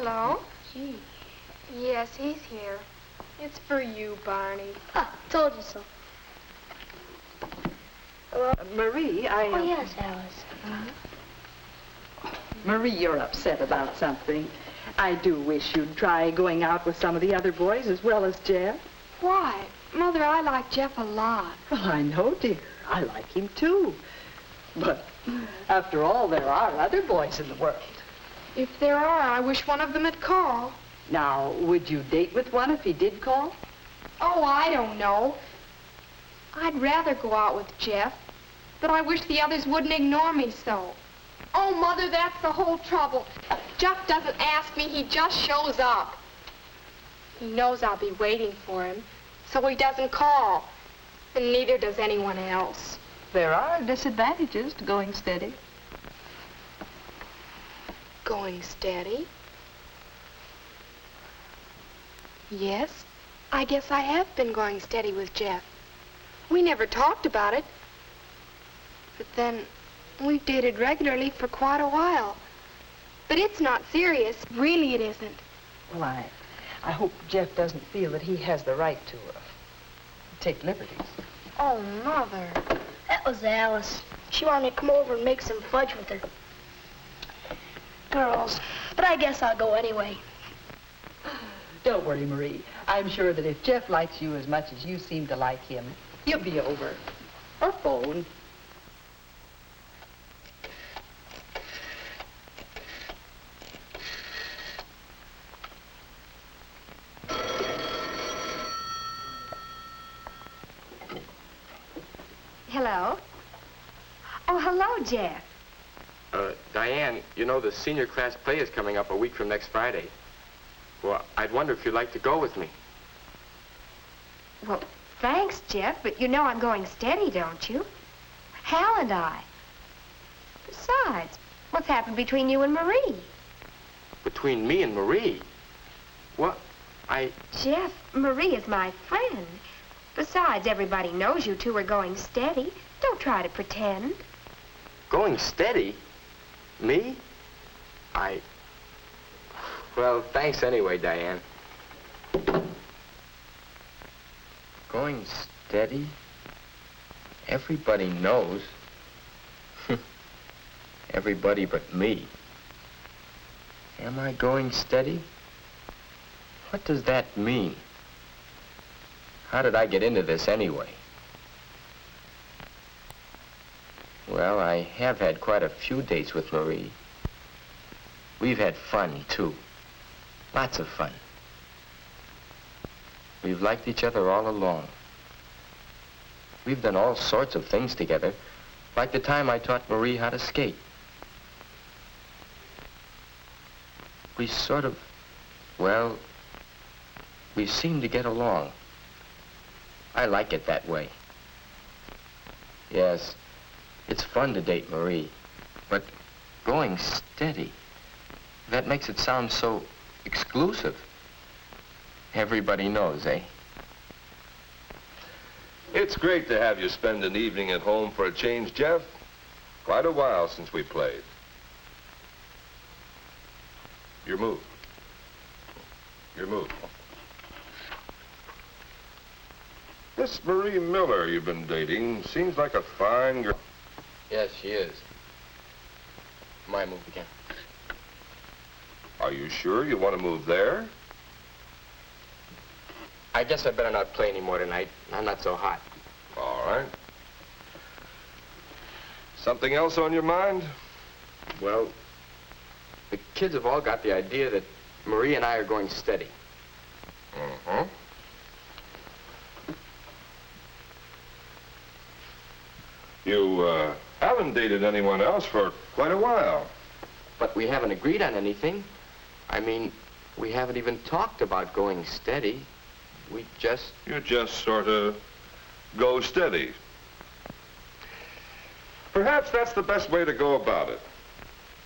Hello? Gee. Yes, he's here. It's for you, Barney. Ah, told you so. Hello? Marie, Oh, yes, Alice. Marie, you're upset about something. I do wish you'd try going out with some of the other boys as well as Jeff. Why? Mother, I like Jeff a lot. Well, I know, dear. I like him, too. But after all, there are other boys in the world. If there are, I wish one of them had called. Now, would you date with one if he did call? Oh, I don't know. I'd rather go out with Jeff, but I wish the others wouldn't ignore me so. Oh, Mother, that's the whole trouble. Jeff doesn't ask me, he just shows up. He knows I'll be waiting for him, so he doesn't call. And neither does anyone else. There are disadvantages to going steady. Going steady? Yes, I guess I have been going steady with Jeff. We never talked about it. But then, we've dated regularly for quite a while. But it's not serious. Really, it isn't. Well, I hope Jeff doesn't feel that he has the right to take liberties. Oh, Mother. That was Alice. She wanted me to come over and make some fudge with her. Girls. But I guess I'll go anyway. Don't worry, Marie. I'm sure that if Jeff likes you as much as you seem to like him, he'll be over. Or phone. Hello? Oh, hello, Jeff. Diane, you know the senior class play is coming up a week from next Friday. Well, I'd wonder if you'd like to go with me. Well, thanks, Jeff, but you know I'm going steady, don't you? Hal and I. Besides, what's happened between you and Marie? Between me and Marie? What? Jeff, Marie is my friend. Besides, everybody knows you two are going steady. Don't try to pretend. Going steady? Me? Well, thanks anyway, Diane. Going steady? Everybody knows. Everybody but me. Am I going steady? What does that mean? How did I get into this anyway? Well, I have had quite a few dates with Marie. We've had fun, too. Lots of fun. We've liked each other all along. We've done all sorts of things together, like the time I taught Marie how to skate. We sort of, well, we seem to get along. I like it that way. Yes, it's fun to date Marie, but going steady, that makes it sound so exclusive. Everybody knows, eh? It's great to have you spend an evening at home for a change, Jeff. Quite a while since we played. Your move. Your move. This Marie Miller you've been dating seems like a fine girl. Yes, she is. My move again. Are you sure you want to move there? I guess I better not play anymore tonight. I'm not so hot. All right. Something else on your mind? Well, the kids have all got the idea that Marie and I are going steady. Uh-huh. You, haven't dated anyone else for quite a while. But we haven't agreed on anything. I mean, we haven't even talked about going steady. We just... You just sort of go steady. Perhaps that's the best way to go about it.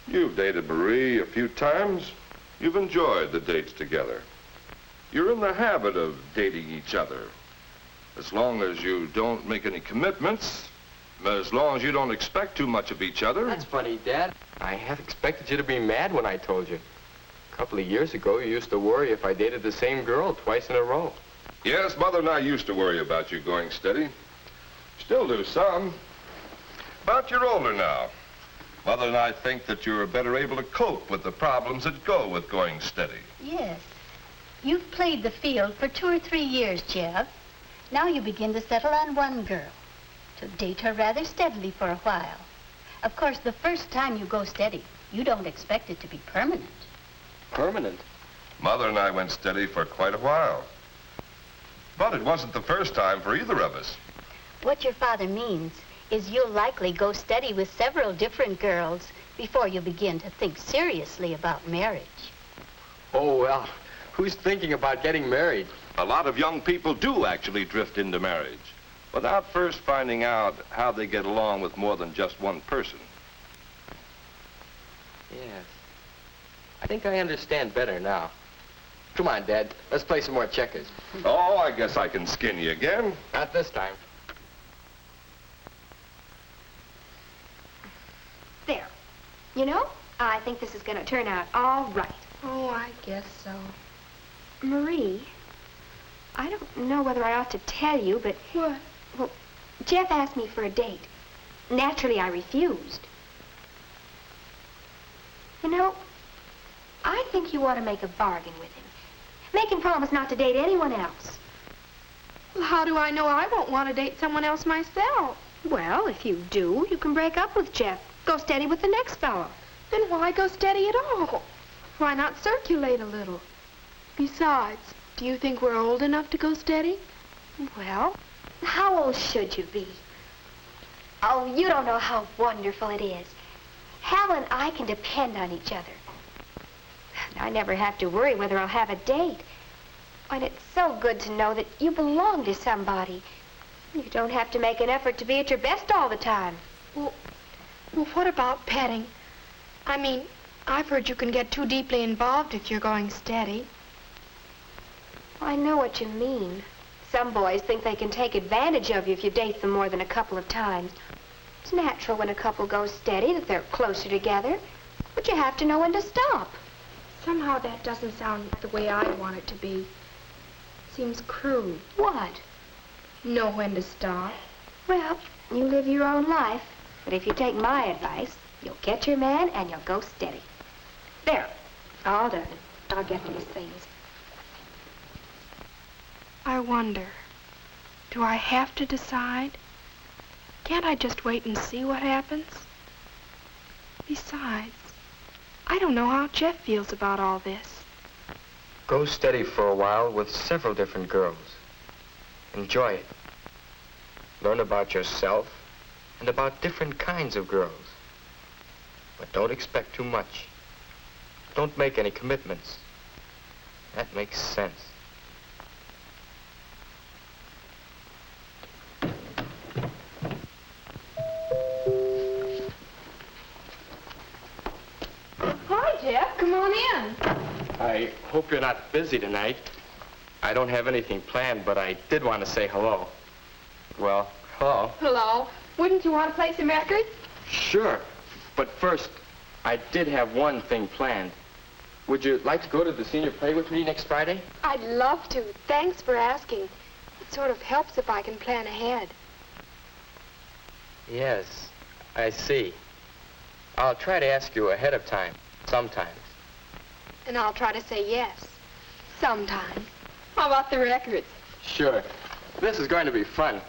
You've dated Marie a few times. You've enjoyed the dates together. You're in the habit of dating each other. As long as you don't make any commitments, as long as you don't expect too much of each other. That's funny, Dad. I half expected you to be mad when I told you. A couple of years ago, you used to worry if I dated the same girl twice in a row. Yes, Mother and I used to worry about you going steady. Still do some. But you're older now. Mother and I think that you're better able to cope with the problems that go with going steady. Yes. You've played the field for 2 or 3 years, Jeff. Now you begin to settle on one girl, to date her rather steadily for a while. Of course, the first time you go steady, you don't expect it to be permanent. Permanent? Mother and I went steady for quite a while. But it wasn't the first time for either of us. What your father means is you'll likely go steady with several different girls before you begin to think seriously about marriage. Oh, well, who's thinking about getting married? A lot of young people do actually drift into marriage without first finding out how they get along with more than just one person. Yes. I think I understand better now. Come on, Dad. Let's play some more checkers. Oh, I guess I can skin you again. Not this time. There. You know, I think this is going to turn out all right. Oh, I guess so. Marie, I don't know whether I ought to tell you, but... What? Well, Jeff asked me for a date. Naturally, I refused. You know, I think you ought to make a bargain with him. Make him promise not to date anyone else. Well, how do I know I won't want to date someone else myself? Well, if you do, you can break up with Jeff. Go steady with the next fellow. Then why go steady at all? Why not circulate a little? Besides, do you think we're old enough to go steady? Well, how old should you be? Oh, you don't know how wonderful it is. Hal and I can depend on each other. I never have to worry whether I'll have a date. And it's so good to know that you belong to somebody. You don't have to make an effort to be at your best all the time. Well, what about petting? I mean, I've heard you can get too deeply involved if you're going steady. I know what you mean. Some boys think they can take advantage of you if you date them more than a couple of times. It's natural when a couple goes steady that they're closer together, but you have to know when to stop. Somehow that doesn't sound the way I want it to be. Seems crude. What? Know when to stop. Well, you live your own life, but if you take my advice, you'll get your man and you'll go steady. There, all done. I'll get these things. I wonder, do I have to decide? Can't I just wait and see what happens? Besides, I don't know how Jeff feels about all this. Go steady for a while with several different girls. Enjoy it. Learn about yourself and about different kinds of girls. But don't expect too much. Don't make any commitments. That makes sense. Hi, Jeff. Come on in. I hope you're not busy tonight. I don't have anything planned, but I did want to say hello. Well, hello. Hello. Wouldn't you want to play some records? Sure. But first, I did have one thing planned. Would you like to go to the senior play with me next Friday? I'd love to. Thanks for asking. It sort of helps if I can plan ahead. Yes, I see. I'll try to ask you ahead of time, sometimes. And I'll try to say yes. Sometimes. How about the records? Sure. This is going to be fun.